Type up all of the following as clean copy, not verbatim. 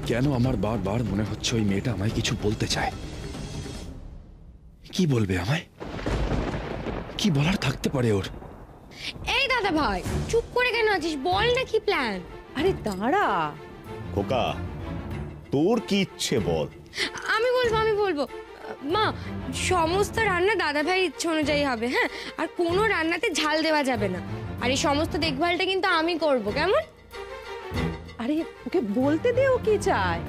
কেন আমার বারবার মনে হচ্ছে ওই মেয়েটা আমায় কিছু বলতে চায়। কি বলবে আমায়? কি বলার থাকতে পারে ওর? এই দাদা ভাই, চুপ করে কেন আছিস? বল না কি প্ল্যান। আরে দাঁড়া খোকা, তোর কি ইচ্ছে বল। আমি বলবো মা, সমস্ত রান্না দাদা ভাইয়ের ইচ্ছে অনুযায়ী হবে, হ্যাঁ? আর কোনো রান্নাতে ঝাল দেওয়া যাবে না। আর এই সমস্ত দেখভালটা কিন্তু আমি করব, কেমন? আরে ওকে বলতে দে ও কি চায়।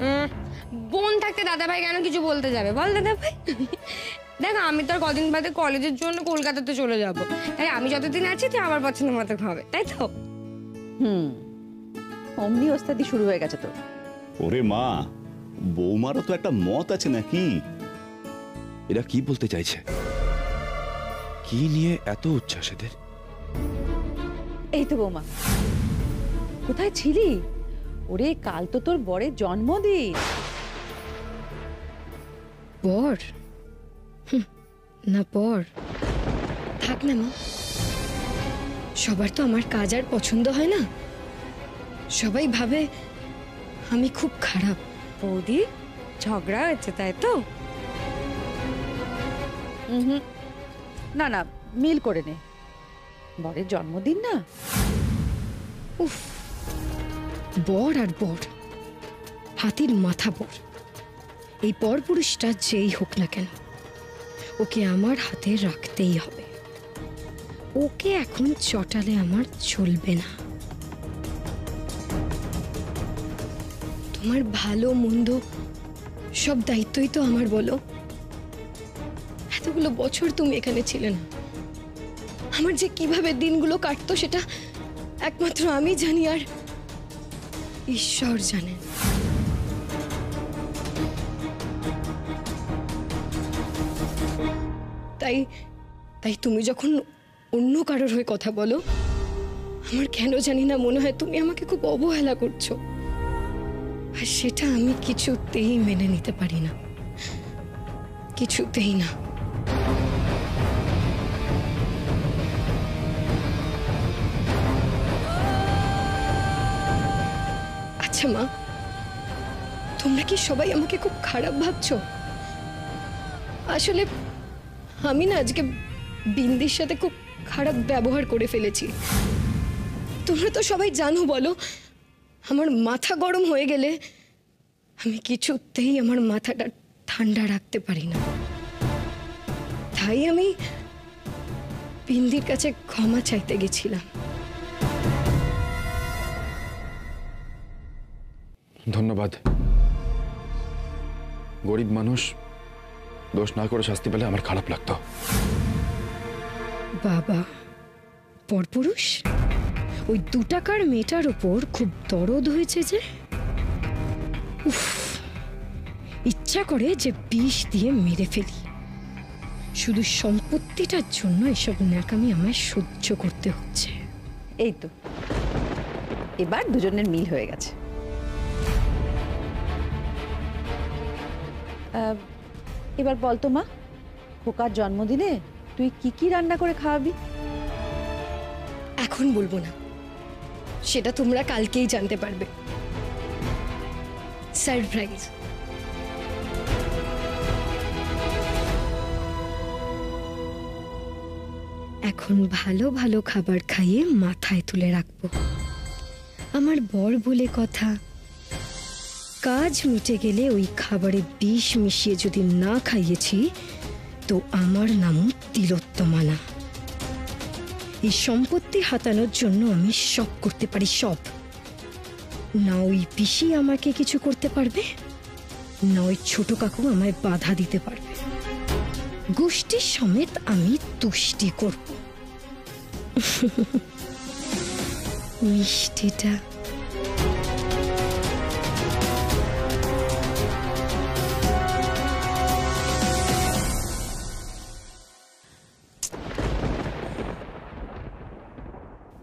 বোন থাকতে দাদা ভাই কেন কিছু বলতে যাবে বল দাদা ভাই? দেখো, আমি তো আর কদিন বাদে কলেজের জন্য কলকাতাতে চলে যাব, তাই আমি যতদিন আছি তুই আমার পছন্দ মতো খাবে, তাই তো? অমনি ওস্তাদি শুরু হয়ে গেছে তো। ওরে মা, বৌমারও তো একটা মত আছে নাকি? এরা কি বলতে চাইছে? কি নিয়ে এত উচ্ছ্বাস এদের? এই তো বৌমা, কোথায় ছিলি? ওরে কাল তো তোর বরের জন্মদিন। বর? না বর থাক না মা, সবার তো আমার কাজ আর পছন্দ হয় না। সবাই ভাবে আমি খুব খারাপ। বৌদি, ঝগড়া হয়েছে তাই তো? না না, মিল করে নে, বরের জন্মদিন না। উফ, বর আর বর, হাতির মাথা বর। এই পরপুরুষটা যেই হোক না কেন, ওকে আমার হাতে রাখতেই হবে। ওকে এখন চটালে আমার চলবে না। তোমার ভালো মন্দ সব দায়িত্বই তো আমার, বলো? এতগুলো বছর তুমি এখানে ছিলে না। আমার যে কিভাবে দিনগুলো কাটতো সেটা একমাত্র আমি জানি, আর ঈশ্বর জানেন। তাই তাই তুমি যখন অন্য কারোর হয়ে কথা বলো, আমার কেন জানি না মনে হয় তুমি আমাকে খুব অবহেলা করছো, আর সেটা আমি কিছুতেই মেনে নিতে পারি না, কিছুতেই না। আচ্ছা মা, তোমরা কি সবাই আমাকে খুব খারাপ ভাবছো? আসলে আমি না আজকে বিন্দির সাথে খুব খারাপ ব্যবহার করে ফেলেছি। তোমরা তো সবাই জানো, বলো, আমার মাথা গরম হয়ে গেলে আমি কিছুতেই আমার মাথাটা ঠান্ডা রাখতে পারি না। তাই আমি বিন্দির কাছে ক্ষমা চাইতে গেছিলাম। ধন্যবাদ। গরিব মানুষ, দোষ না করে শাস্তি পেলে আমার খারাপ লাগতো। বাবা, পরপুরুষ ওই 2 টাকার মেয়েটার উপর খুব দরদ হয়েছে যে, উফ, ইচ্ছা করে যে বিষ দিয়ে মেরে ফেলি। শুধু সম্পত্তিটার জন্য এসব ন্যাকামি আমায় সহ্য করতে হচ্ছে। এই তো এবার দুজনের মিল হয়ে গেছে। এবার বলতো মা, খোকার জন্মদিনে তুই কি কি রান্না করে খাওয়াবি? এখন বলবো না, সেটা তোমরা কালকেই জানতে পারবে। সারপ্রাইজ। এখন ভালো ভালো খাবার খাইয়ে মাথায় তুলে রাখবো। আমার বর বলে কথা, কাজ মিটে গেলে ওই খাবারে বিষ মিশিয়ে যদি না খাইয়েছি তো আমার নামও তিলোত্তমা না। এই সম্পত্তি হাতানোর জন্য আমি সব করতে পারি, সব। না ওই পিসি আমাকে কিছু করতে পারবে, না ওই ছোট কাকু আমায় বাধা দিতে পারবে। গোষ্ঠী সমেত আমি তুষ্টি করব। মিষ্টিটা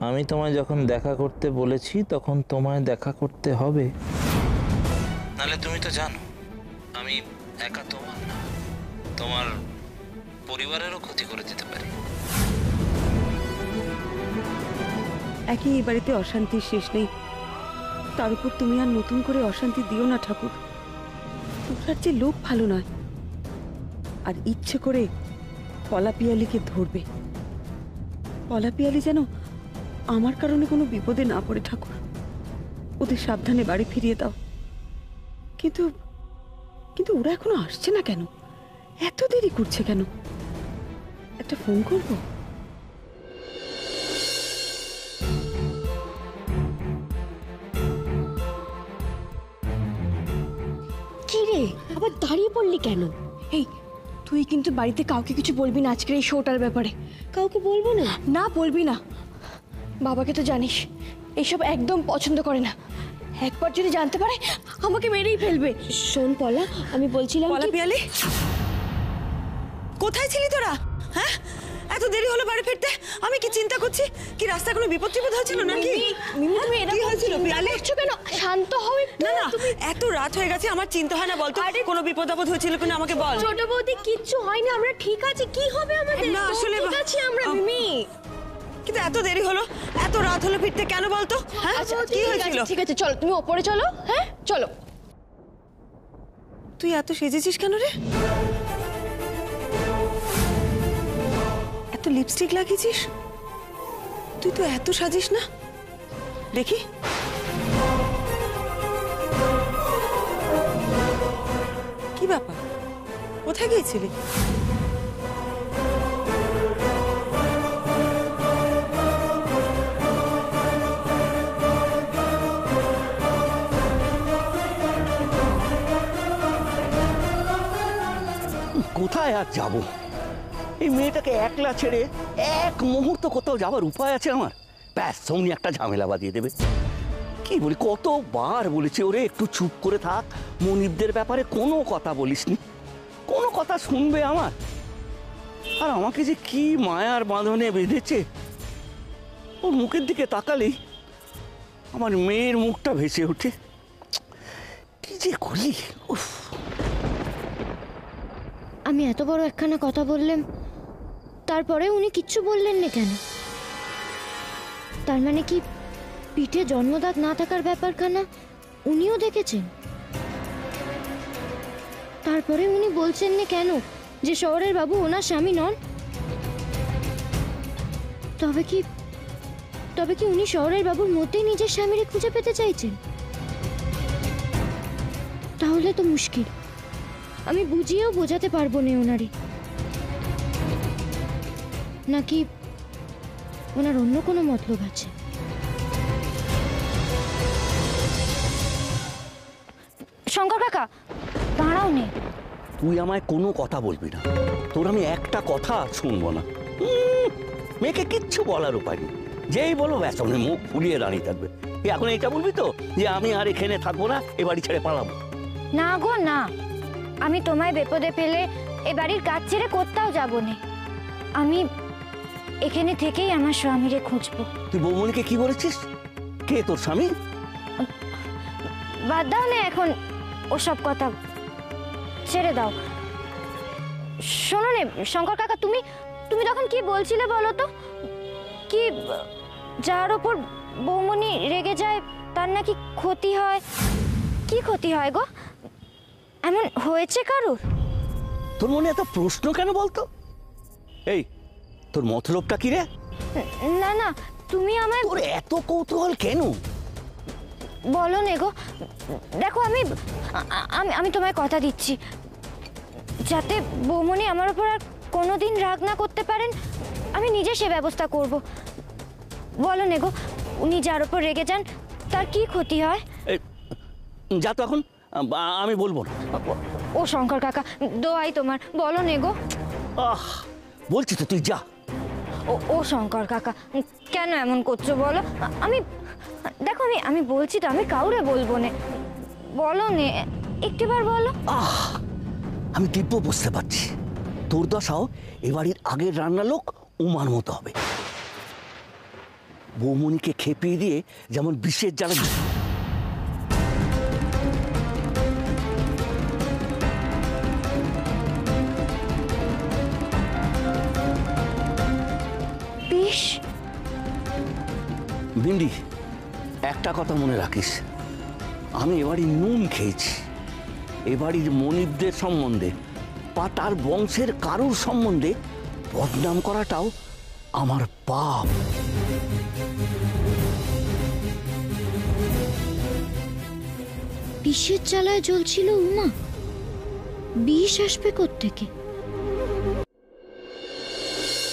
আমি তোমায় যখন দেখা করতে বলেছি তখন তোমায় দেখা করতে হবে, নাহলে তুমি তো জানো আমি একা তোমার না, তোমার পরিবারেরও ক্ষতি করে দিতে পারি। একই এই বাড়িতে অশান্তির শেষ নেই, তার উপর তুমি আর নতুন করে অশান্তি দিও না ঠাকুর। তোমরা যে লোক ভালো নয়, আর ইচ্ছে করে পলা পিয়ালিকে ধরবে। পলা পিয়ালি যেন আমার কারণে কোনো বিপদে না পড়ে ঠাকুর। ওদের সাবধানে বাড়ি ফিরিয়ে দাও। কিন্তু কিন্তু ওরা এখনো আসছে না কেন? এত দেরি করছে কেন? একটা ফোন করবো। কি রে, আবার দাঁড়িয়ে পড়লি কেন? এই তুই কিন্তু বাড়িতে কাউকে কিছু বলবি না আজকের এই শোটার ব্যাপারে। কাউকে বলবো না? না বলবি না। বাবাকে তো জানিস এইসব একদম পছন্দ করে না। একবার যদি জানতে পারে আমাকে মেরেই ফেলবে। শোন পলা, আমি বলছিলাম পলা কি, পিয়ালি, কোথায় ছিলি তোরা? হ্যাঁ, এত দেরি হলো বাড়ি ফিরতে। আমি কি চিন্তা করছি কি রাস্তায় কোনো বিপদ টিপদ হয়েছিল নাকি? মিমি তুমি কি হয়েছিল পিয়ালি? কেন? শান্ত হও না না, এত রাত হয়ে গেছে, আমার চিন্তা হয় না বলতো? কোনো বিপদ আপদ হয়েছিল কিনা আমাকে বল। ছোট বৌদি কিচ্ছু হয়নি, আমরা ঠিক আছি। কি হবে আমাদের? না, আসলে ঠিক আছে আমরা মিমি। কিন্তু এত দেরি হলো, এত রাত হলো ফিরতে কেন বলতো? হ্যাঁ, আচ্ছা কি হয়েছিল? ঠিক আছে চলো, তুমি ওপরে চলো। হ্যাঁ চলো। তুই এত সেজেছিস কেন রে? এত লিপস্টিক লাগিয়েছিস? তুই তো এত সাজিস না। দেখি কি ব্যাপার, কোথায় গিয়েছিলি? কোথায় আর যাব? এই মেয়েটাকে একলা ছেড়ে এক মুহূর্ত কোথাও যাবার উপায় আছে আমার? ব্যাস সঙ্গে একটা ঝামেলা বাঁধিয়ে দেবে। কি বলি, কতবার বলেছি ওরে একটু চুপ করে থাক, মনিবদের ব্যাপারে কোনো কথা বলিসনি। কোনো কথা শুনবে আমার? আর আমাকে যে কি মায়ার বাঁধনে বেঁধেছে। ওর মুখের দিকে তাকালেই আমার মেয়ের মুখটা ভেসে ওঠে। কি যে করি। উফ, আমি এত বড় একখানা কথা বললাম, তারপরে উনি কিচ্ছু বললেন না কেন? তার মানে কি পিঠে জন্মদাগ না থাকার ব্যাপারখানা উনিও দেখেছেন? তারপরে উনি বলছেন না কেন যে শহরের বাবু ওনার স্বামী নন? তবে কি উনি শহরের বাবুর মধ্যেই নিজের স্বামীরে খুঁজে পেতে চাইছেন? তাহলে তো মুশকিল। আমি বুঝিয়েও বোঝাতে পারবো না ওনারে। নাকি ওনার অন্য কোনো মতলব আছে? শঙ্কর কাকা দাঁড়াও নে। তুই আমায় কোনো কথা বলবি না, তোর আমি একটা কথা শুনবো না। মেয়েকে কিচ্ছু বলার উপায় নেই, যেই বলো ব্যাস অনেক মুখ ফুলিয়ে দাঁড়িয়ে থাকবে। এখন এটা বলবি তো যে আমি আর এখানে থাকবো না, এ বাড়ি ছেড়ে পালাবো? না গো না, আমি তোমায় বিপদে ফেলে এ বাড়ির কাজ ছেড়ে কোথাও যাবো না। আমি এখানে থেকেই আমার স্বামীরে খুঁজবো। তুই বৌমনিকে কি বলেছিস? কে তোর স্বামী? বাদ দাও না এখন ওসব কথা, ছেড়ে দাও। শোনো নে শঙ্কর কাকা, তুমি তখন কি বলছিলে বলো তো? কি যার ওপর বৌমনি রেগে যায় তার নাকি ক্ষতি হয়? কি ক্ষতি হয় গো? এমন হয়েছে কারোর? তোর মনে এত প্রশ্ন কেন বলতো? এই তোর মতলবটা কি রে? না না, তুমি আমায় তোর এত কৌতূহল কেন? বলো নে গো। দেখো আমি তোমায় কথা দিচ্ছি, যাতে বৌমনি আমার উপর আর কোনোদিন রাগ না করতে পারেন, আমি নিজে সে ব্যবস্থা করব। বলো নে গো, উনি যার উপর রেগে যান তার কি ক্ষতি হয়? যা তো এখন, আমি বলবো না। ও শঙ্কর কাকা, দোয়াই তোমার, বলো নে গো। বলছি তো, তুই যা। ও শঙ্কর কাকা, কেন এমন করছো বলো? দেখো আমি বলছি তো, আমি কাউরে বলবো না। বলো নে, একটিবার বলো। আমি দিব্য বুঝতে পারছি তোর দশাও এবাড়ির আগের রান্না লোক উমার মতো হবে। বৌমনিকে খেপিয়ে দিয়ে যেমন বিষের জ্বালা। বিষ? ভিন্ডি, একটা কথা মনে রাখিস, আমি এবারই নুন খেয়েছি। এবাড়ির মনিবদের সম্বন্ধে বা তার বংশের কারুর সম্বন্ধে বদনাম করাটাও আমার পাপ। বিষের জ্বালায় জ্বলছিল উমা, বিষ আসবে কোত্থেকে?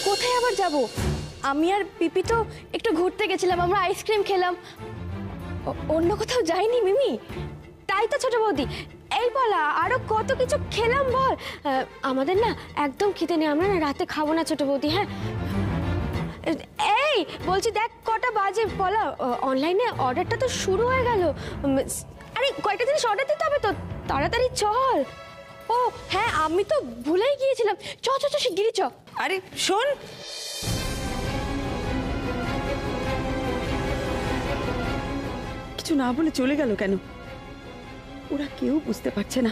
কোথায় আবার যাব? আমি আর পিপি তো একটু ঘুরতে গেছিলাম, আমরা আইসক্রিম খেলাম, অন্য কোথাও যাইনি মিমি। তাই তো ছোট বৌদি, এই বলা আরো কত কিছু খেলাম বল। আমাদের না একদম খিদে নেই, আমরা না রাতে খাবো না ছোট বৌদি। হ্যাঁ এই বলছি দেখ কটা বাজে বলা, অনলাইনে অর্ডারটা তো শুরু হয়ে গেল। আরে কয়টা জিনিস অর্ডার দিতে হবে তো, তাড়াতাড়ি চল। ও হ্যাঁ আমি তো ভুলেই গিয়েছিলাম, চ চ চ শিগগিরই চ। আরে শোন, কিছু না বলে চলে গেল কেন? ওরা কেউ বুঝতে পারছে না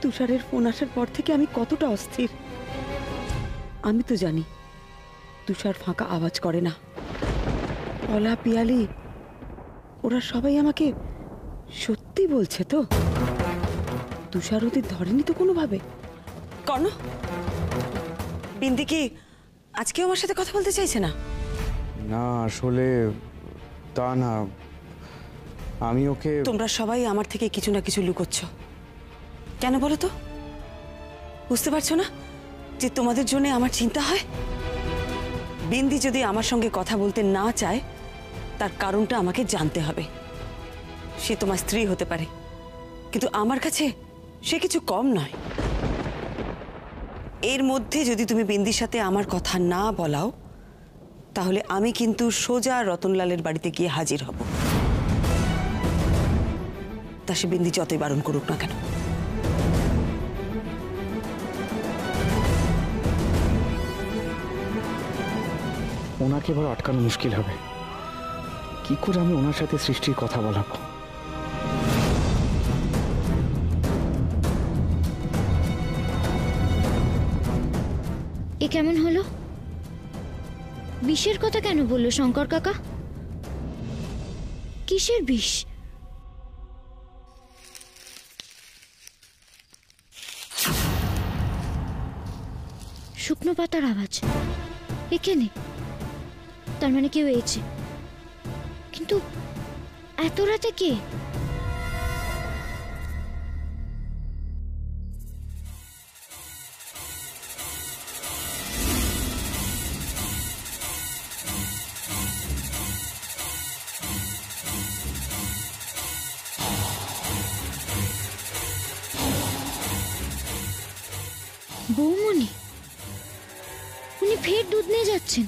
তুষারের ফোন আসার পর থেকে আমি কতটা অস্থির। আমি তো জানি তুষার ফাঁকা আওয়াজ করে না। পলা, পিয়ালি ওরা সবাই আমাকে সত্যি বলছে তো? তুষার ওদের ধরেনি তো কোনোভাবে? কর্ণ, বিন্দি কি আজকে আমার সাথে কথা বলতে চাইছে না? না আসলে তা না, আমি ওকে... তোমরা সবাই আমার থেকে কিছু না কিছু লুকোচ্ছ কেন বলো তো? বুঝতে পারছো না যে তোমাদের জন্য আমার চিন্তা হয়? বিন্দি যদি আমার সঙ্গে কথা বলতে না চায় তার কারণটা আমাকে জানতে হবে। সে তোমার স্ত্রী হতে পারে, কিন্তু আমার কাছে সে কিছু কম নয়। এর মধ্যে যদি তুমি বিন্দির সাথে আমার কথা না বলাও তাহলে আমি কিন্তু সোজা রতনলালের বাড়িতে গিয়ে হাজির হব। তা সে বিন্দি যতই বারণ করুক না কেন। ওনাকে এবার আটকানো মুশকিল হবে। কি করে আমি ওনার সাথে সৃষ্টির কথা বলাবো? এ কেমন হলো? বিষের কথা কেন বললো শঙ্কর কাকা? কিসের বিষ? শুকনো পাতার আওয়াজ এখানে, তার মানে কেউ এসেছে। কিন্তু এত রাতে কে? বৌমনি, উনি ফের দুধ নিয়ে যাচ্ছেন,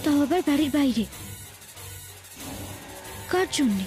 তাও আবার বাড়ির বাইরে। কার জন্যে?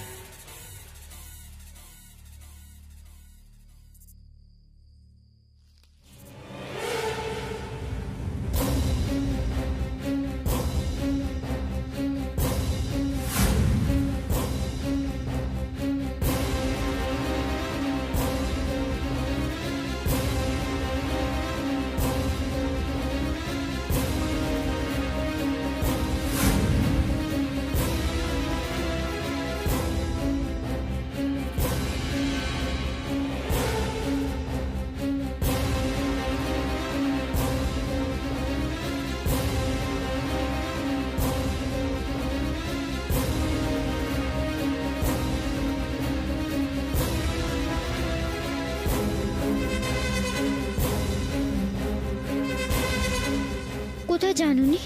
কোথায় জানুনি?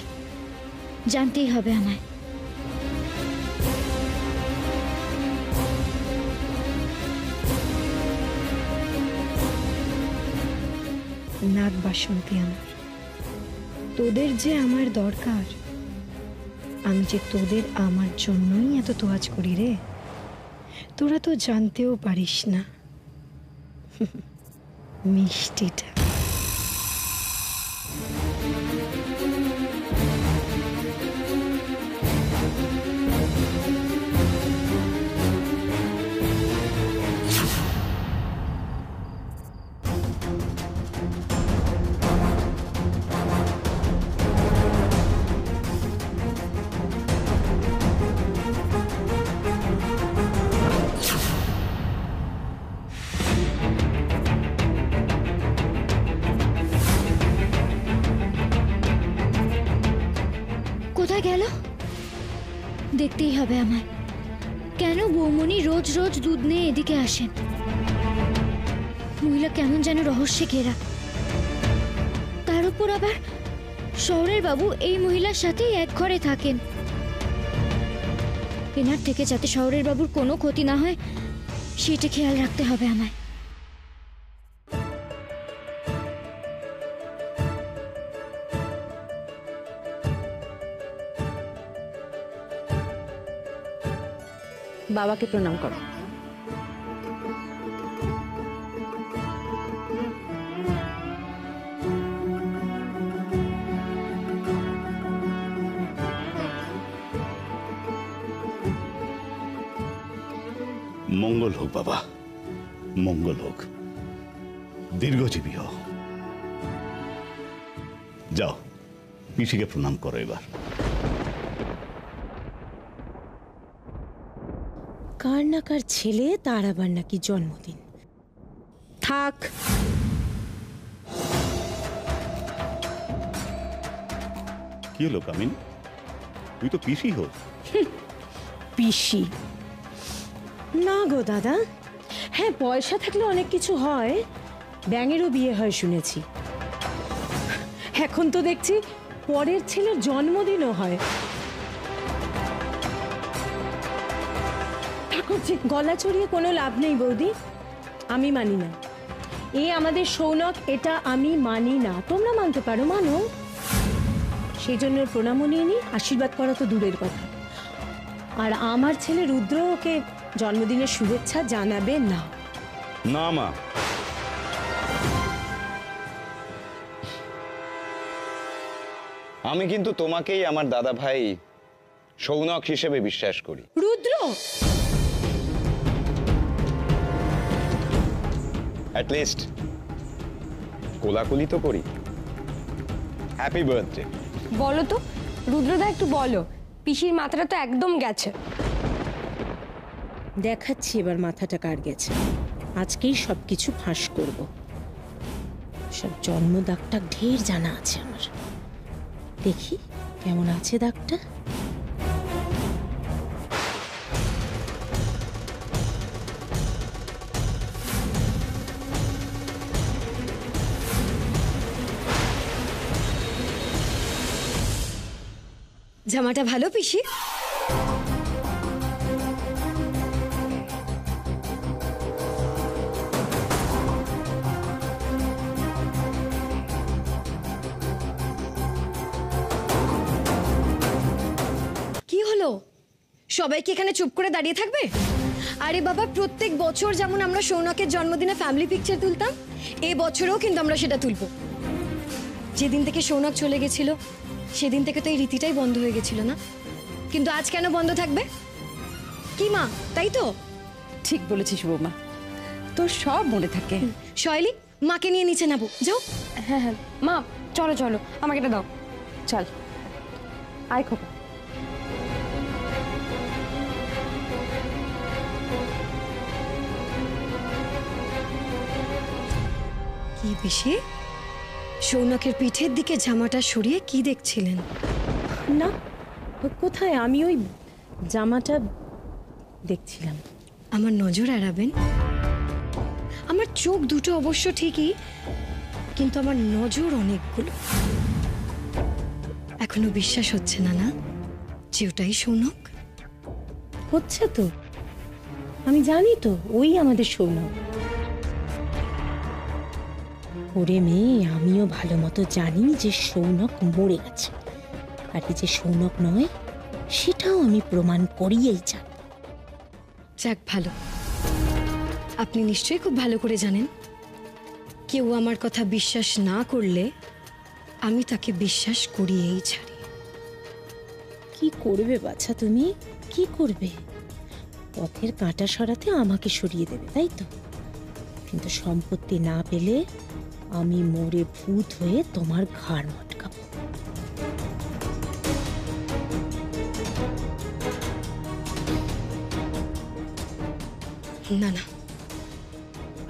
জানতেই হবে আমায়। নাগ বাসন্তী আমার, তোদের যে আমার দরকার, আমি যে তোদের আমার জন্যই এত তোয়াজ করি রে, তোরা তো জানতেও পারিস না। মিষ্টিটা দেখতেই হবে আমায়। কেন বৌমনি রোজ রোজ দুধ নিয়ে এদিকে আসেন? মহিলা কেমন যেন রহস্যে ঘেরা। তার উপর আবার শহরের বাবু এই মহিলার সাথেই এক ঘরে থাকেন। এনার থেকে যাতে শহরের বাবুর কোনো ক্ষতি না হয় সেটা খেয়াল রাখতে হবে আমায়। বাবাকে প্রণাম করো। মঙ্গল হোক বাবা, মঙ্গল হোক, দীর্ঘজীবী হও। যাও পিসিকে প্রণাম করো এবার। কার না কার ছেলে, তার আবার নাকি জন্মদিন। থাক, কি হলো কামিনী, তুই তো পিসি হোক। পিসি না গো দাদা। হ্যাঁ, পয়সা থাকলে অনেক কিছু হয়। ব্যাঙেরও বিয়ে হয় শুনেছি। এখন তো দেখছি পরের ছেলের জন্মদিনও হয়। ঠাকুরজি, গলা চড়িয়ে কোনো লাভ নেই বৌদি, আমি মানি না। এ আমাদের সৌনক, এটা আমি মানি না। তোমরা মানতে পারো, মানো। সেই জন্য প্রণামও নিয়ে নি, আশীর্বাদ করা তো দূরের কথা। আর আমার ছেলে রুদ্র ওকে জন্মদিনের শুভেচ্ছা জানাবে না। না মা, আমি কিন্তু তোমাকেই আমার দাদা ভাই সৌনক হিসেবে বিশ্বাস করি। রুদ্র, অ্যাটলিস্ট কোলাকুলি তো করি। Happy birthday. বলো তো রুদ্রদা, একটু বলো, পিসির মাথাটা তো একদম গেছে। দেখাচ্ছি এবার মাথাটা কার গেছে। আজকেই সবকিছু ফাঁস করব। সব জন্ম দাগটা ঢের জানা আছে আমার। দেখি কেমন আছে দাগটা। জামাটা ভালো পিসি? কি হলো, সবাই কি এখানে চুপ করে দাঁড়িয়ে থাকবে? আরে বাবা, প্রত্যেক বছর যেমন আমরা সৌনকের জন্মদিনে ফ্যামিলি পিকচার তুলতাম, এই বছরেও কিন্তু আমরা সেটা তুলবো। যেদিন থেকে সৌনক চলে গেছিল সেদিন থেকে তো এই রীতিটাই বন্ধ হয়ে গেছিল না? কিন্তু আজ কেন বন্ধ থাকবে? কি মা, তাই তো? ঠিক বলেছিস বৌমা, তোর সব মনে থাকে। শৈলী, মাকে নিয়ে নিচে নাবো, যাও। হ্যাঁ হ্যাঁ মা, চলো চলো, আমাকে এটা দাও। চল, আয় খোকা। কি বেশি সৌনকের পিঠের দিকে জামাটা সরিয়ে কি দেখছিলেন? না, কোথায়? আমি ওই জামাটা দেখছিলাম। আমার নজর এড়াবেন? আমার চোখ দুটো অবশ্য ঠিকই, কিন্তু আমার নজর অনেকগুলো। এখনো বিশ্বাস হচ্ছে না না যে ওটাই সৌনক? হচ্ছে তো, আমি জানি তো ওই আমাদের সৌনক। ওরে মেয়ে, আমিও ভালো মতো জানি যে সৌনক মরে গেছে। আর এই যে সৌনক নয় সেটাও আমি প্রমাণ করিয়েই জানি। যাক ভালো, আপনি নিশ্চয়ই খুব ভালো করে জানেন কেউ আমার কথা বিশ্বাস না করলে আমি তাকে বিশ্বাস করিয়েই ছাড়ি। কি করবে বাছা তুমি, কি করবে? পথের কাঁটা সরাতে আমাকে সরিয়ে দেবে, তাই তো? কিন্তু সম্পত্তি না পেলে আমি মরে ভূত হয়ে তোমার ঘাড় মটকাবো। না না,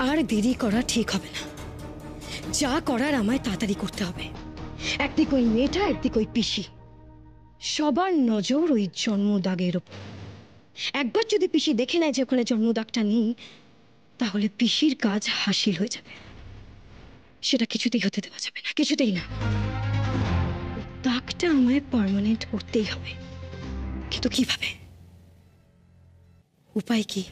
আর দেরি করা ঠিক হবে না। যা করার আমায় তাড়াতাড়ি করতে হবে। একদিকে ওই মেয়েটা, একদিকে ওই পিসি। সবার নজর ওই জন্মদাগের ওপর। একবার যদি পিসি দেখে নেয় যে ওখানে জন্মদাগটা নেই, তাহলে পিসির কাজ হাসিল হয়ে যাবে। সেটা কিছুতেই হতে দেওয়া যাবে না, কিছুতেই না। দাগটা আমায় পার্মানেন্ট করতেই হবে, কিন্তু কিভাবে? উপায় কি?